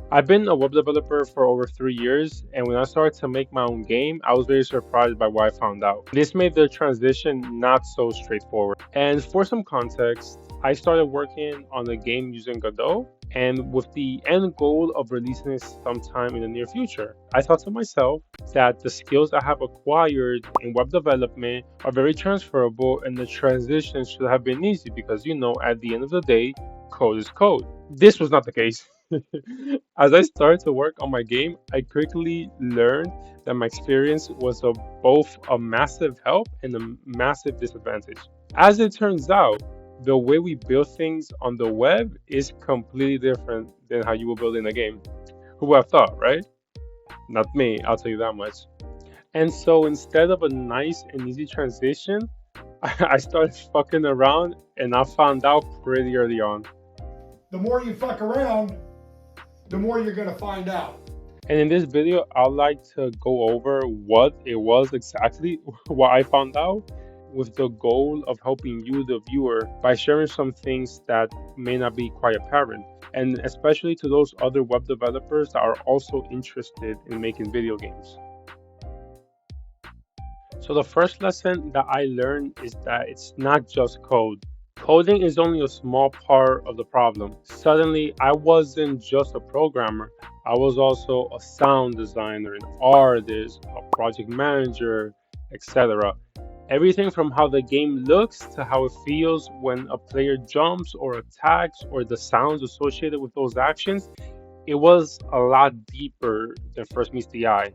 I've been a web developer for over 3 years, and when I started to make my own game, I was very surprised by what I found out. This made the transition not so straightforward. And for some context, I started working on the game using Godot, and with the end goal of releasing it sometime in the near future. I thought to myself that the skills I have acquired in web development are very transferable, and the transition should have been easy because, at the end of the day, code is code. This was not the case. As I started to work on my game, I quickly learned that my experience was both a massive help and a massive disadvantage. As it turns out, the way we build things on the web is completely different than how you will build in a game. Who would have thought, right? Not me, I'll tell you that much. And so instead of a nice and easy transition, I started fucking around and I found out pretty early on. The more you fuck around, the more you're going to find out. And in this video, I'd like to go over what it was exactly, what I found out, with the goal of helping you, the viewer, by sharing some things that may not be quite apparent, and especially to those other web developers that are also interested in making video games. So the first lesson that I learned is that it's not just code. Coding is only a small part of the problem. Suddenly, I wasn't just a programmer. I was also a sound designer, an artist, a project manager, etc. Everything from how the game looks to how it feels when a player jumps or attacks or the sounds associated with those actions, it was a lot deeper than first meets the eye.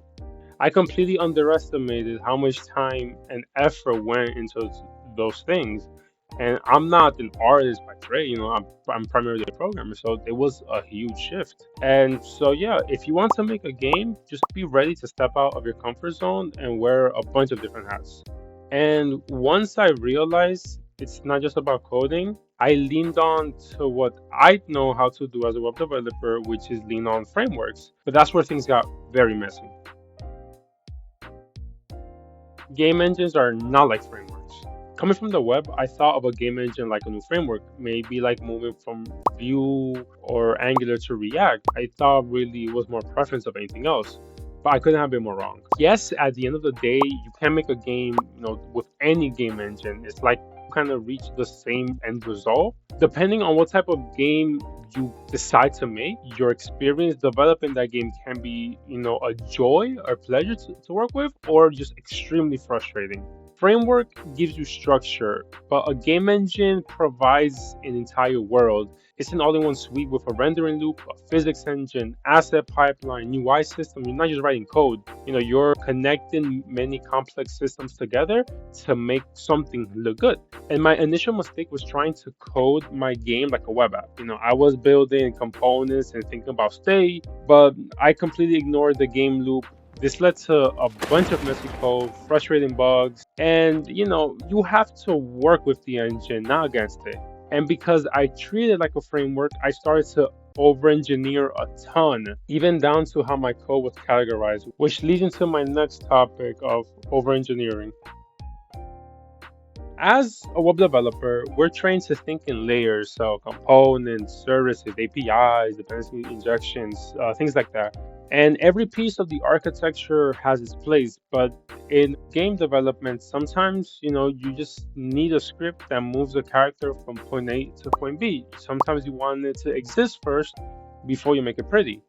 I completely underestimated how much time and effort went into those things. And I'm not an artist by trade, I'm primarily a programmer, so it was a huge shift. And so, yeah, if you want to make a game, just be ready to step out of your comfort zone and wear a bunch of different hats. And once I realized it's not just about coding, I leaned on to what I know how to do as a web developer, which is lean on frameworks. But that's where things got very messy. Game engines are not like frameworks. Coming from the web, I thought of a game engine like a new framework, maybe like moving from Vue or Angular to React. I thought really was more preference of anything else, but I couldn't have been more wrong. Yes, at the end of the day, you can make a game, with any game engine. It's like kind of reach the same end result. Depending on what type of game you decide to make, your experience developing that game can be, a joy or pleasure to work with, or just extremely frustrating. Framework gives you structure, but a game engine provides an entire world. It's an all-in-one suite with a rendering loop, a physics engine, asset pipeline, UI system. You're not just writing code. You're connecting many complex systems together to make something look good. And my initial mistake was trying to code my game like a web app. I was building components and thinking about state, but I completely ignored the game loop. This led to a bunch of messy code, frustrating bugs, and you have to work with the engine, not against it. And because I treated it like a framework, I started to over engineer a ton, even down to how my code was categorized, which leads into my next topic of over engineering. As a web developer, we're trained to think in layers, so components, services, APIs, dependency injections, things like that. And every piece of the architecture has its place, but in game development, sometimes, you just need a script that moves a character from point A to point B. Sometimes you want it to exist first before you make it pretty.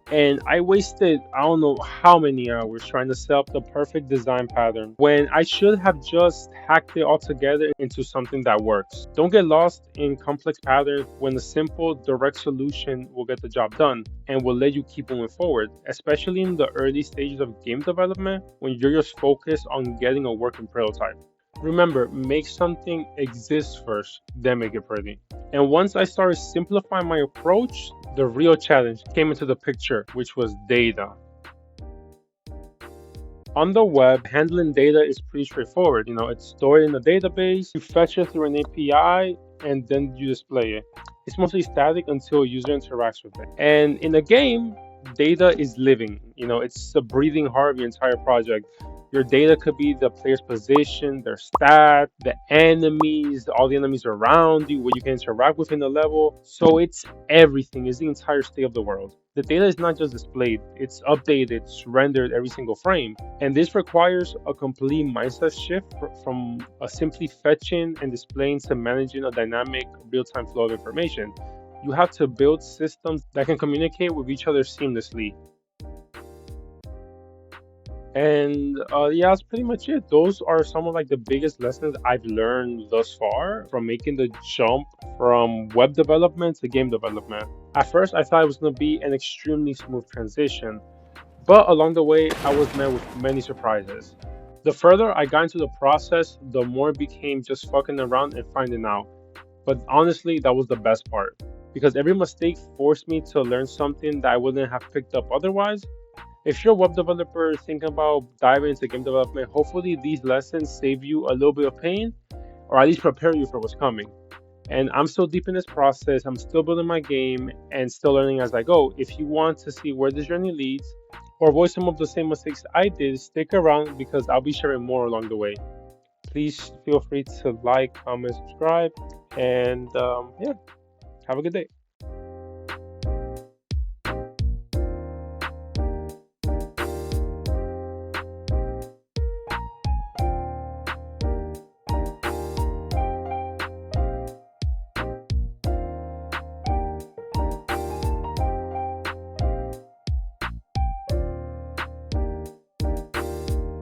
And I wasted I don't know how many hours trying to set up the perfect design pattern when I should have just hacked it all together into something that works. Don't get lost in complex patterns when a simple, direct solution will get the job done and will let you keep moving forward, especially in the early stages of game development when you're just focused on getting a working prototype. Remember, make something exist first, then make it pretty. And once I started simplifying my approach, the real challenge came into the picture, which was data. On the web, handling data is pretty straightforward. It's stored in a database, you fetch it through an API, and then you display it. It's mostly static until a user interacts with it. And in a game, data is living. It's a breathing heart of the entire project. Your data could be the player's position, their stat, the enemies, all the enemies around you, what you can interact with in the level. So it's everything, it's the entire state of the world. The data is not just displayed, it's updated, it's rendered every single frame. And this requires a complete mindset shift from simply fetching and displaying to managing a dynamic real time flow of information. You have to build systems that can communicate with each other seamlessly. And yeah, that's pretty much it. Those are some of like the biggest lessons I've learned thus far from making the jump from web development to game development. At first, I thought it was going to be an extremely smooth transition, but along the way, I was met with many surprises. The further I got into the process, the more it became just fucking around and finding out. But honestly, that was the best part because every mistake forced me to learn something that I wouldn't have picked up otherwise. If you're a web developer thinking about diving into game development, hopefully these lessons save you a little bit of pain or at least prepare you for what's coming. And I'm still deep in this process. I'm still building my game and still learning as I go. If you want to see where this journey leads or avoid some of the same mistakes I did, stick around because I'll be sharing more along the way. Please feel free to like, comment, subscribe, and yeah, have a good day.